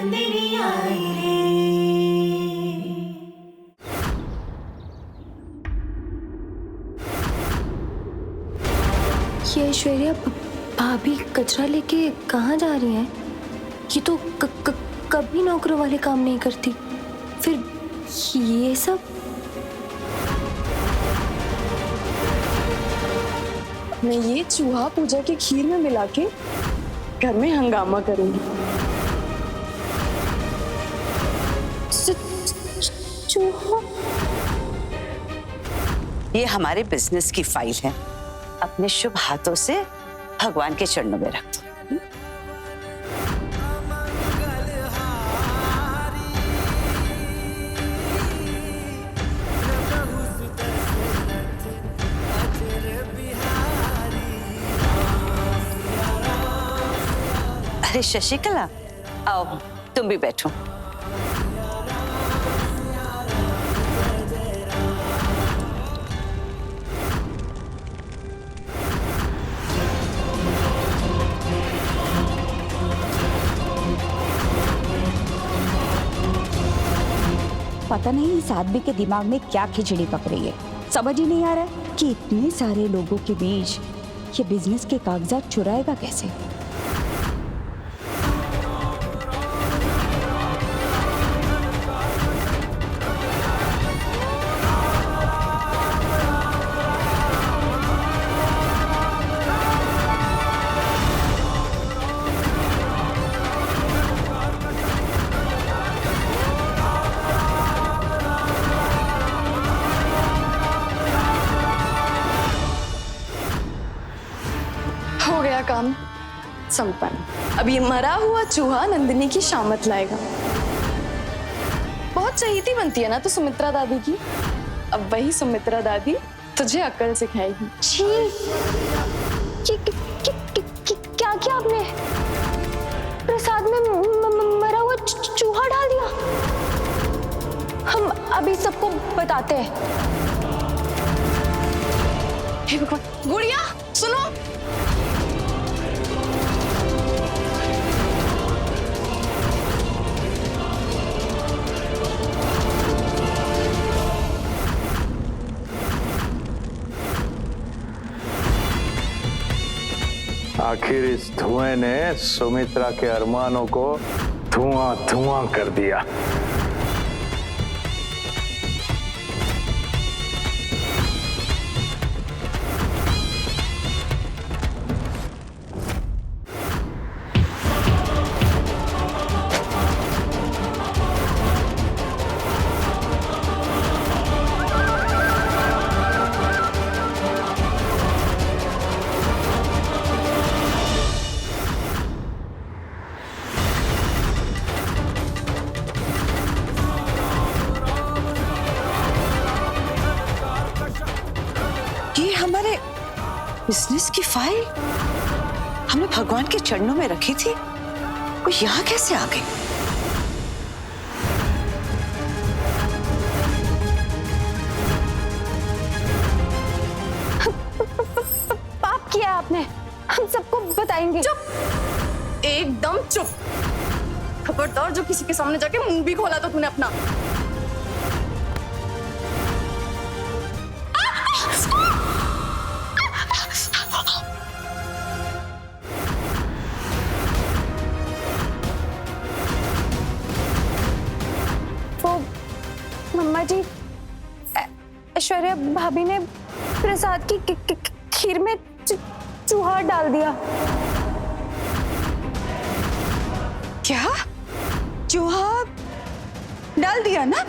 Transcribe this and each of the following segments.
नंदिनी आई रे। ये ऐश्वर्या भाभी कचरा लेके कहाँ जा रही हैं? ये तो कभी नौकरों वाले काम नहीं करती, फिर ये सब। मैं ये चूहा पूजा की खीर में मिला के घर में हंगामा करूंगी। चूहा? ये हमारे बिजनेस की फाइल है, अपने शुभ हाथों से भगवान के चरणों में रख दो। अरे शशिकला, आओ तुम भी बैठो। पता नहीं इस आदमी के दिमाग में क्या खिचड़ी पक रही है। समझ ही नहीं आ रहा है कि इतने सारे लोगों के बीच ये बिजनेस के कागजात चुराएगा कैसे। हो गया काम संपन्न। अब ये मरा हुआ चूहा नंदिनी की शामत लाएगा। बहुत चहेती बनती है ना तो सुमित्रा दादी की। अब वही सुमित्रा दादी तुझे अक्ल सिखाएगी। छी, क्या किया आपने? प्रसाद में मरा हुआ चूहा डाल दिया। हम अभी सबको बताते हैं। हे भगवान, गुड़िया सुनो। आखिर इस धुएं ने सुमित्रा के अरमानों को धुआं धुआं कर दिया। हमारे बिजनेस की फाइल हमने भगवान के चरणों में रखी थी, वो यहाँ कैसे आ गई? पाप किया आपने, हम सबको बताएंगे। चुप, एकदम चुप। खबरदार जो किसी के सामने जाके मुंह भी खोला तो तूने अपना। मम्मा जी, ऐश्वर्या भाभी ने प्रसाद की खीर में चूहा डाल दिया। क्या? चूहा डाल दिया ना?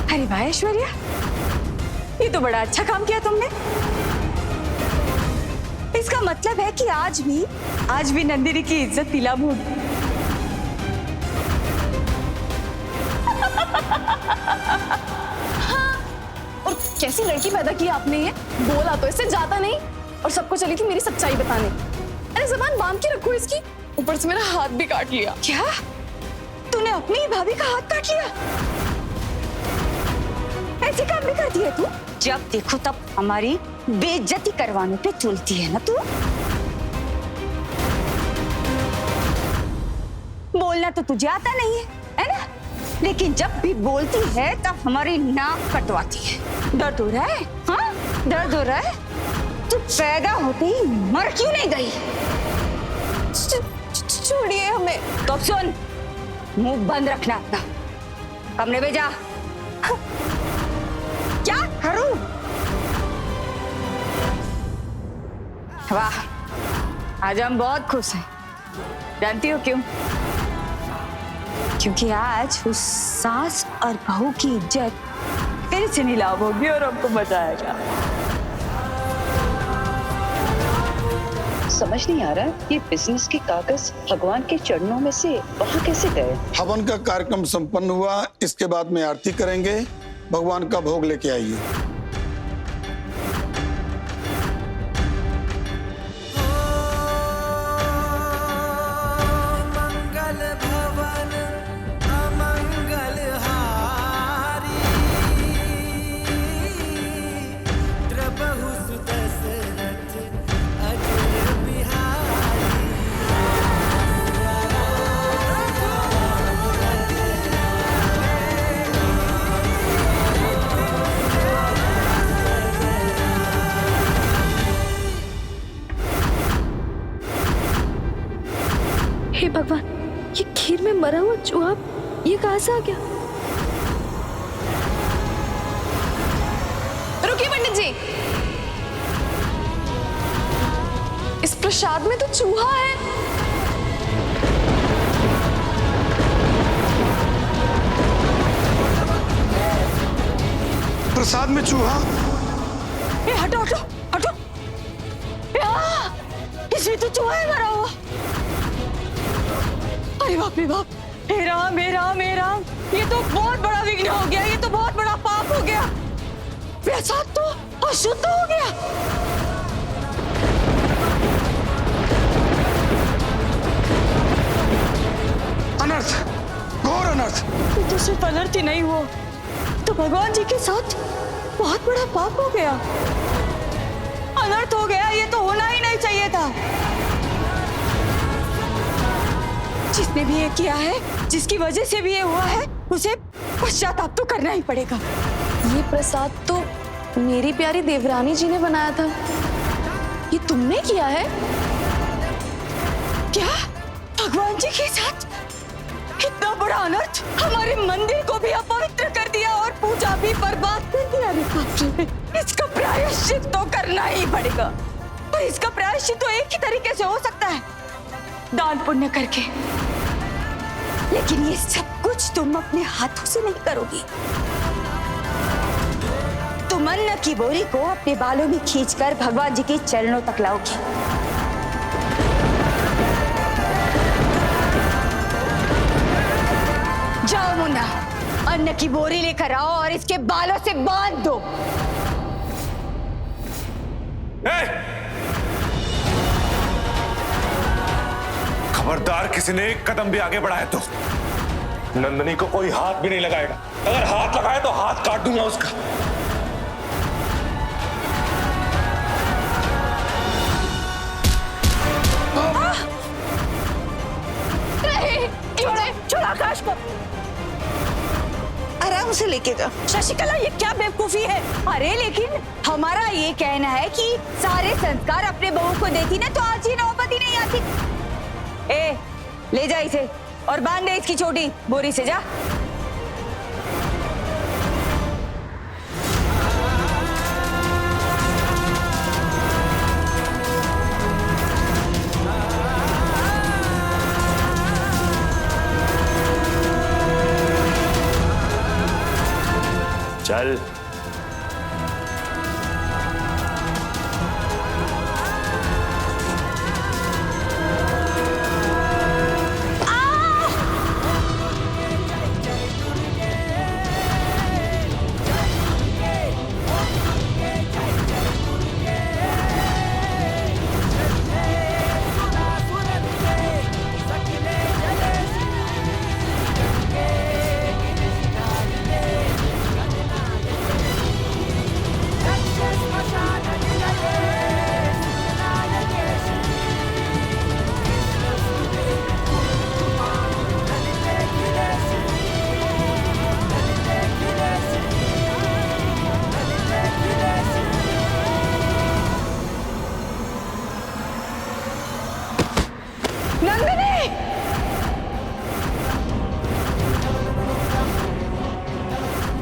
अरे वाह ऐश्वर्या, ये तो बड़ा अच्छा काम किया तुमने। इसका मतलब है कि आज भी नंदिनी की इज्जत नीलाम होगी। हाँ, और कैसी लड़की पैदा की आपने ये। बोला तो इससे जाता नहीं और सबको चली थी मेरी सच्चाई बताने। अरे जबान बांध के रखो इसकी, ऊपर से मेरा हाथ भी काट लिया। क्या? तूने अपनी ही भाभी का हाथ काट लिया? ऐसे काम भी करती है तू? जब देखो तब हमारी बेइज्जती करवाने पे तुलती है ना तू। बोल बोलना तो तुझे आता नहीं है ना? लेकिन जब भी बोलती है तब हमारी नाक कटवाती है। दर्द हो रहा है? हाँ, दर्द हो रहा है? तू पैदा होते ही मर क्यों नहीं गई? छोड़िए हमें। तो सुन, मुंह बंद रखना अपना। कमरे में जा। क्या करूं? वाह, आज हम बहुत खुश हैं। जानती हो क्यों? क्योंकि आज उस सास और बहू की इज्जत फिर से नीलाम होगी और हमको मजा आएगा। समझ नहीं आ रहा ये बिजनेस के कागज भगवान के चरणों में से वहां कैसे गए? हवन का कार्यक्रम संपन्न हुआ, इसके बाद में आरती करेंगे। भगवान का भोग लेके आइए। हे भगवान, ये खीर में मरा हुआ चूहा ये कहां से आ गया? रुकिए पंडित जी, इस प्रसाद में तो चूहा है। प्रसाद में चूहा? ए, हटो हटो हटो। इसमें तो चूहा है मरा हुआ। अरे बाप रे बाप, हे राम हे राम हे राम, ये तो बहुत बड़ा विघ्न हो गया, ये तो बहुत बड़ा पाप हो गया। प्रसाद तो अशुद्ध हो गया। अनर्थ, घोर अनर्थ। ये तो सिर्फ अनर्थ ही नहीं हुआ, तो भगवान जी के साथ बहुत बड़ा पाप हो गया, अनर्थ हो गया। ये तो होना ही नहीं चाहिए था। जिसने भी ये किया है, जिसकी वजह से भी ये हुआ है, उसे पश्चाताप तो करना ही पड़ेगा। ये प्रसाद तो मेरी प्यारी देवरानी जी ने बनाया था। ये तुमने किया है? क्या भगवान जी के साथ इतना बड़ा अनर्थ? हमारे मंदिर को भी अपवित्र कर दिया और पूजा भी बर्बाद कर दिया। इसका प्रायश्चित तो करना ही पड़ेगा। और इसका प्रायश्चित तो एक ही तरीके से हो सकता है, दान पुण्य करके। लेकिन ये सब कुछ तुम अपने हाथों से नहीं करोगी। तुम अन्न की बोरी को अपने बालों में खींचकर भगवान जी के चरणों तक लाओगी। जाओ मुन्ना, अन्न की बोरी लेकर आओ और इसके बालों से बांध दो। खबरदार, किसी ने एक कदम भी आगे बढ़ाया तो नंदनी को कोई हाथ भी नहीं लगाएगा। अगर हाथ लगाया तो हाथ काट दूंगा उसका। छोड़ आकाश को, आराम से लेके जाओ। शशिकला, ये क्या बेवकूफी है? अरे लेकिन हमारा ये कहना है कि सारे संस्कार अपने बहू को देती ना तो आज ही नौबत ही नहीं आती। ए, ले जा इसे और बांध दे इसकी छोटी बोरी से। जा। चल।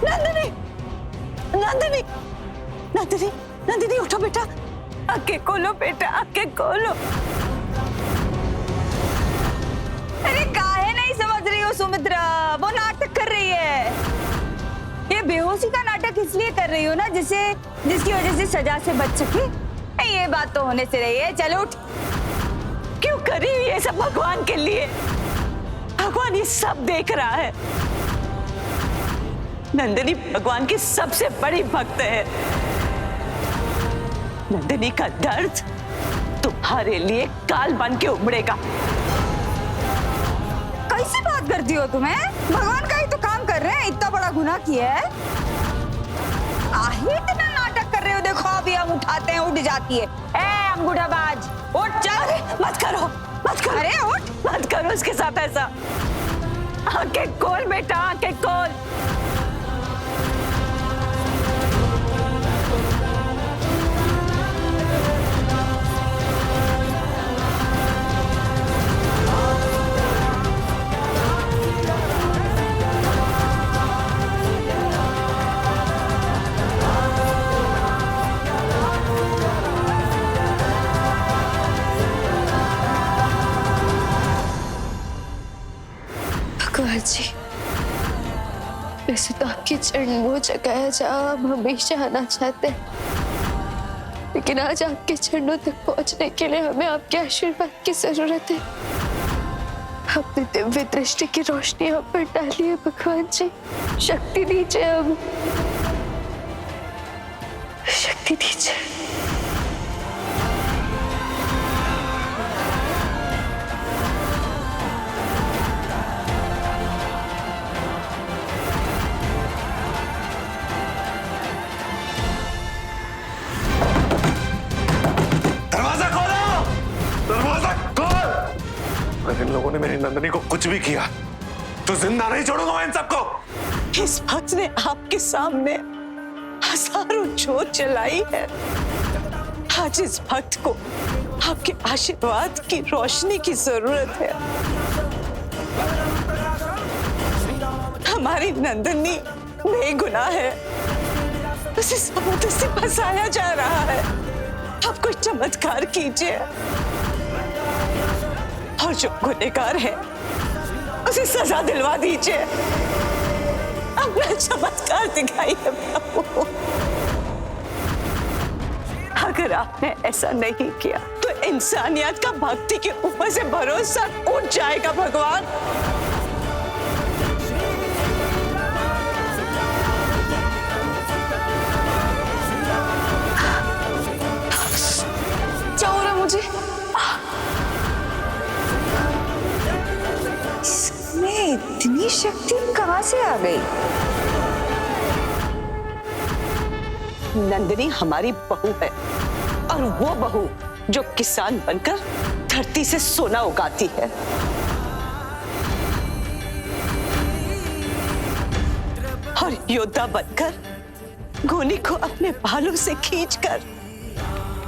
नंदिनी, नंदिनी, नंदिनी, नंदिनी उठो बेटा, आंखें खोलो बेटा, आंखें खोलो। अरे काहे नहीं समझ रही हो सुमित्रा, वो नाटक कर रही है। ये बेहोशी का नाटक इसलिए कर रही हो ना जिसकी वजह से सजा से बच सके। ये बात तो होने से रही है। चलो उठ। क्यों करी ये सब भगवान के लिए? भगवान ये सब देख रहा है। नंदिनी भगवान की सबसे बड़ी भक्त है। नंदिनी का दर्द तुम्हारे लिए काल बन के उमड़ेगा। कैसी बात करती हो तुम्हें? भगवान का ही तो काम कर रहे हैं, इतना बड़ा गुनाह किया है। इतना नाटक कर रहे हो, देखो अभी हम उठाते हैं, उठ जाती है। ए अंगूठाबाज, उठ चल। मत करो, मत करो। अरे उठ, मत करो उसके साथ ऐसा। आंखें खोल बेटा, आंखें खोल। भगवान जी, वैसे तो आपके चरण वो जगह है जहाँ हम हमेशा आना चाहते हैं, लेकिन आज आपके चरणों तक पहुंचने के लिए हमें आपके आशीर्वाद की जरूरत है। अपनी दिव्य दृष्टि की रोशनी हम पर डालिए भगवान जी, शक्ति दीजिए, हम शक्ति दीजिए। अगर इन लोगों ने मेरी नंदिनी को कुछ भी किया तो जिंदा नहीं छोड़ूंगा मैं इन सबको। इस भक्त ने आपके सामने हजारों जोत जलाई है। आज इस भक्त को आपके आशीर्वाद की रोशनी की जरूरत है। हमारी नंदिनी बेगुनाह है, उसे समुद्र से फंसाया जा रहा है। आप कोई चमत्कार कीजिए, और जो गुनहगार है उसे सजा दिलवा दीजिए। अपना चमत्कार दिखाइए प्रभु। अगर आपने ऐसा नहीं किया तो इंसानियत का भक्ति के ऊपर से भरोसा उठ जाएगा भगवान। क्या हो रहा है मुझे? इतनी शक्ति कहां से आ गई? नंदिनी हमारी बहू है, और वो बहू जो किसान बनकर धरती से सोना उगाती है। और योद्धा बनकर गोनी को अपने बालों से खींचकर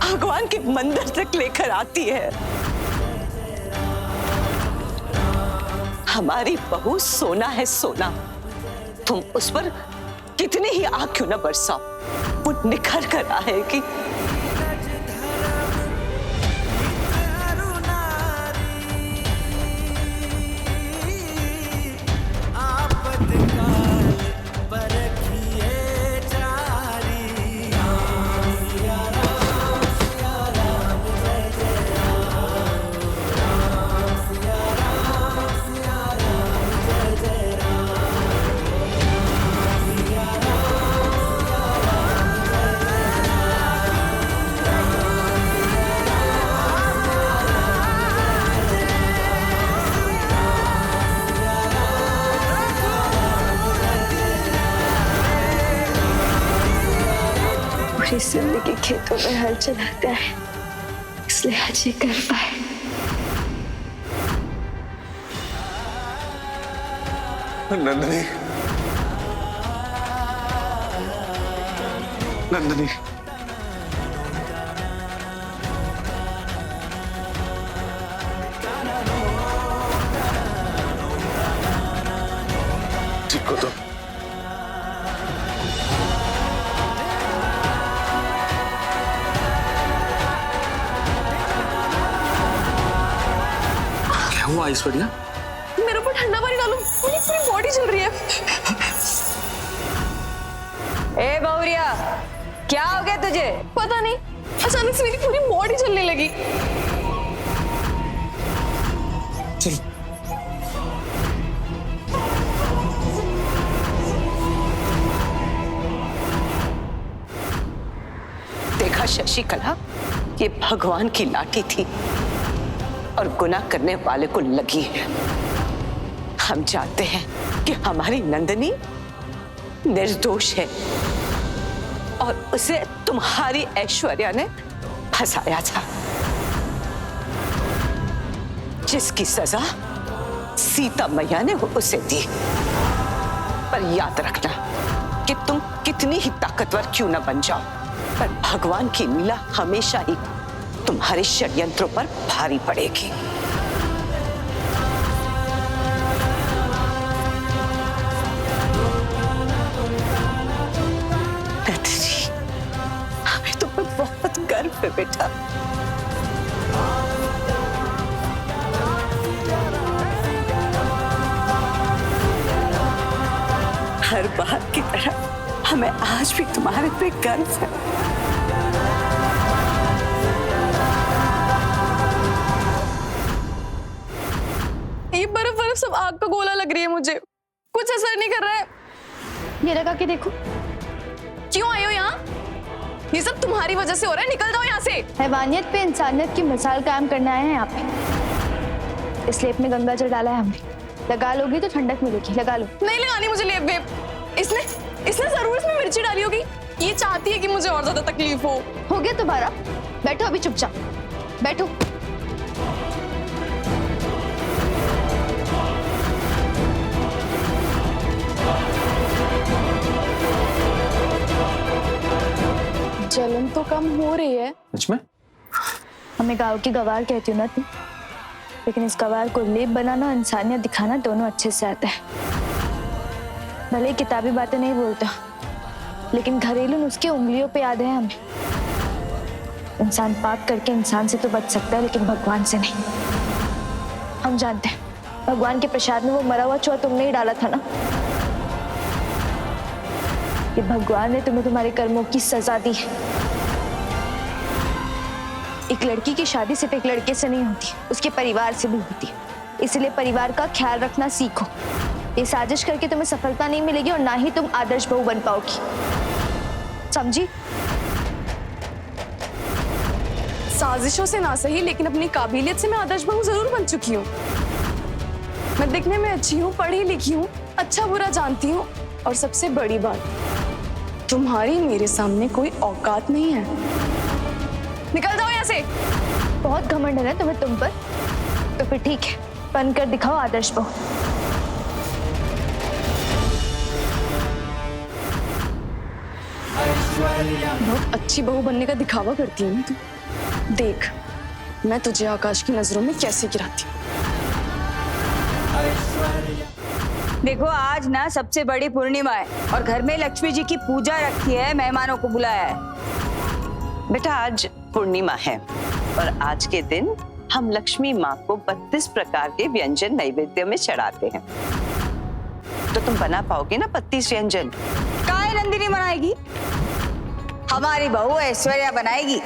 भगवान के मंदिर तक लेकर आती है। हमारी बहू सोना है, सोना। तुम उस पर कितनी ही आग क्यों न बरसाओ, वो निखर कर आएगी। पूरी जिंदगी खेतों में हल चलाता है, इसलिए आज ये कर पाए। नंदिनी, नंदिनी, देखो तुम। क्या हुआ ऐश्वर्या? मेरे ऊपर ठंडा पानी डालो, मेरी पूरी बॉडी जल रही है। ए बहुरिया, क्या हो गया तुझे? पता नहीं, अचानक से मेरी पूरी बॉडी जलने लगी। देखा शशिकला, ये भगवान की लाठी थी और गुनाह करने वाले को लगी है। हम जानते हैं कि हमारी नंदिनी निर्दोष है और उसे तुम्हारी ऐश्वर्या ने फंसाया था, जिसकी सजा सीता मैया ने उसे दी। पर याद रखना कि तुम कितनी ही ताकतवर क्यों न बन जाओ, पर भगवान की लीला हमेशा ही तुम्हारे षड्यंत्रों पर भारी पड़ेगी। नंदिनी, हमें तुम पर बहुत गर्व है बेटा। हर बार की तरह हमें आज भी तुम्हारे पे गर्व है। ये बर्फ बर्फ सब आग का गोला लग रही है मुझे, कुछ असर नहीं कर रहा है। ये लगा के देखो। क्यों आए हो यहाँ? ये सब तुम्हारी वजह से हो रहा है, निकल जाओ यहाँ से। हैवानियत पे इंसानियत की मिसाल कायम करने आए हैं यहाँ पे, इसलिए अपने गंगा जल डाला है हमने। लगा लोगी तो ठंडक मिलेगी, लगा लो। नहीं लगानी मुझे लेप वेप। इसने जरूर इसमें मिर्ची डाली होगी। ये चाहती है कि मुझे और ज्यादा तकलीफ हो गया तुम्हारा? बैठो अभी चुपचाप, बैठो। जलन तो कम हो रही है। सच में? हमें गाँव की गवार कहती हूँ ना तुम, लेकिन इस गवार को लेप बनाना, इंसानियत दिखाना दोनों अच्छे से आता है। भले ही किताबी बातें नहीं बोलते, लेकिन घरेलू नुस्खे उंगलियों पे याद है हमें। इंसान पाप करके इंसान से तो बच सकता है, लेकिन भगवान से नहीं। हम जानते हैं भगवान के प्रसाद में वो मरा हुआ चूहा तुमने ही डाला था ना। ये भगवान ने तुम्हें तुम्हारे कर्मों की सजा दी है। एक लड़की की शादी सिर्फ एक लड़के से नहीं होती, उसके परिवार से भी होती है। इसलिए परिवार का ख्याल रखना सीखो। ये साजिश करके तुम्हें सफलता नहीं मिलेगी और ना ही तुम आदर्श बहू बन पाओगी, समझी? साजिशों से ना सही, लेकिन अपनी काबिलियत से मैं आदर्श बहू जरूर बन चुकी हूँ। मैं दिखने में अच्छी हूँ, पढ़ी लिखी हूँ, अच्छा बुरा जानती हूँ, और सबसे बड़ी बात, तुम्हारी मेरे सामने कोई औकात नहीं है। निकल जाओ यहाँ से। बहुत घमंड है ना तुम्हें तुम पर? तो फिर ठीक है, बन कर दिखाओ आदर्श बहू। बहुत अच्छी बहू बनने का दिखावा करती है ना तू। देख, मैं तुझे आकाश की नजरों में कैसे गिराती हूँ। देखो, आज ना सबसे बड़ी पूर्णिमा है और घर में लक्ष्मी जी की पूजा रखी है, मेहमानों को बुलाया है। बेटा, आज पूर्णिमा है और आज के दिन हम लक्ष्मी माँ को 32 प्रकार के व्यंजन नैवेद्य में चढ़ाते हैं। तो तुम बना पाओगे ना 32 व्यंजन? काहे नंदिनी बनाएगी? हमारी बहू ऐश्वर्या बनाएगी।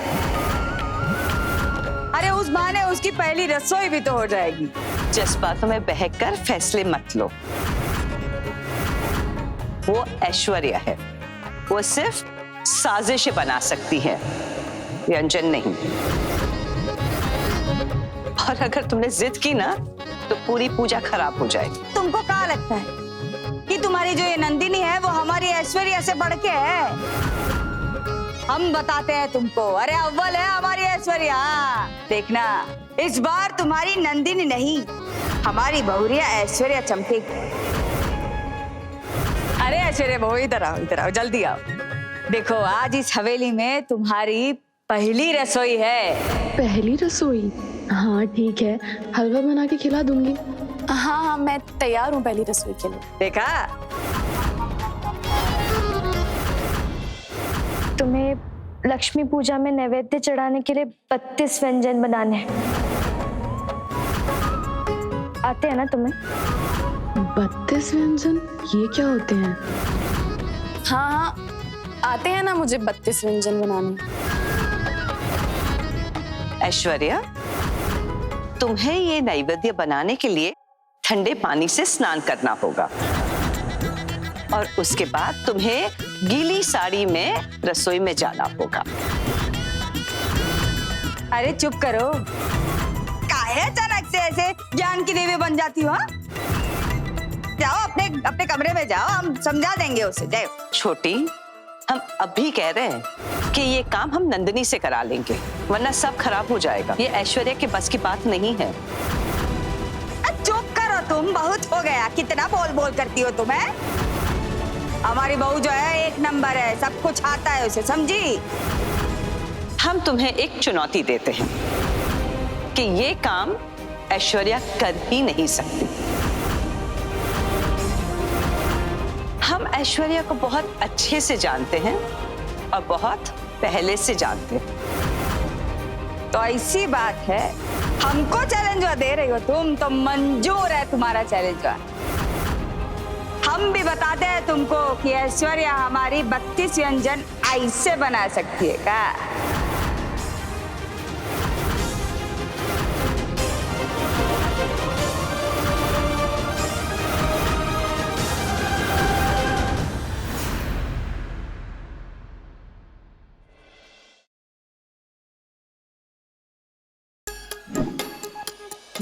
अरे उस बहाने उसकी पहली रसोई भी तो हो जाएगी। जज्बातों में बहकर फैसले मत लो। वो ऐश्वर्या है, वो सिर्फ साजिशें बना सकती है, व्यंजन नहीं। और अगर तुमने जिद की ना तो पूरी पूजा खराब हो जाएगी। तुमको क्या लगता है कि तुम्हारी जो ये नंदिनी है वो हमारी ऐश्वर्या से बढ़ के है? हम बताते हैं तुमको। अरे अव्वल है हमारी ऐश्वर्या। देखना, इस बार तुम्हारी नंदिनी नहीं, हमारी बहुरिया ऐश्वर्या चमकेगी। अरे ऐश्वर्या बहू, इधर आओ, जल्दी आओ। देखो, आज इस हवेली में तुम्हारी पहली रसोई है। पहली रसोई? हाँ ठीक है, हलवा बना के खिला दूंगी। हाँ हाँ, मैं तैयार हूँ पहली रसोई के लिए। देखा, तुम्हें लक्ष्मी पूजा में नैवेद्य चढ़ाने के लिए 32 व्यंजन बनाने हैं। आते हैं ना तुम्हें? 32 व्यंजन ये क्या होते हैं? हाँ हाँ, आते हैं ना मुझे 32 व्यंजन बनाने। ऐश्वर्या, तुम्हें ये नैवेद्य बनाने के लिए ठंडे पानी से स्नान करना होगा और उसके बाद तुम्हें गीली साड़ी में रसोई में जाना होगा। अरे चुप करो, काहे अचानक से ऐसे ज्ञान की देवी बन जाती हो? हाँ? जाओ अपने अपने कमरे में जाओ, हम समझा देंगे उसे। जाओ। छोटी, हम अभी कह रहे हैं कि ये काम हम नंदिनी से करा लेंगे, वरना सब खराब हो जाएगा। ये ऐश्वर्या के बस की बात नहीं है। चुप करो तुम, बहुत हो गया। कितना बोल बोल करती हो तुम? है हमारी बहू जो है एक नंबर है, सब कुछ आता है उसे, समझी? हम तुम्हें एक चुनौती देते हैं कि ये काम ऐश्वर्या कर ही नहीं सकती। हम ऐश्वर्या को बहुत अच्छे से जानते हैं और बहुत पहले से जानते हैं। तो ऐसी बात है, हमको चैलेंज दे रही हो तुम? तो मंजूर है तुम्हारा चैलेंज। हम भी बताते हैं तुमको कि ऐश्वर्या हमारी 32 व्यंजन ऐसे बना सकती है क्या?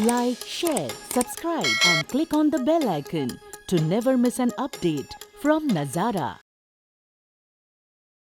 Like, share, subscribe and click on the bell icon to never miss an update from Nazara.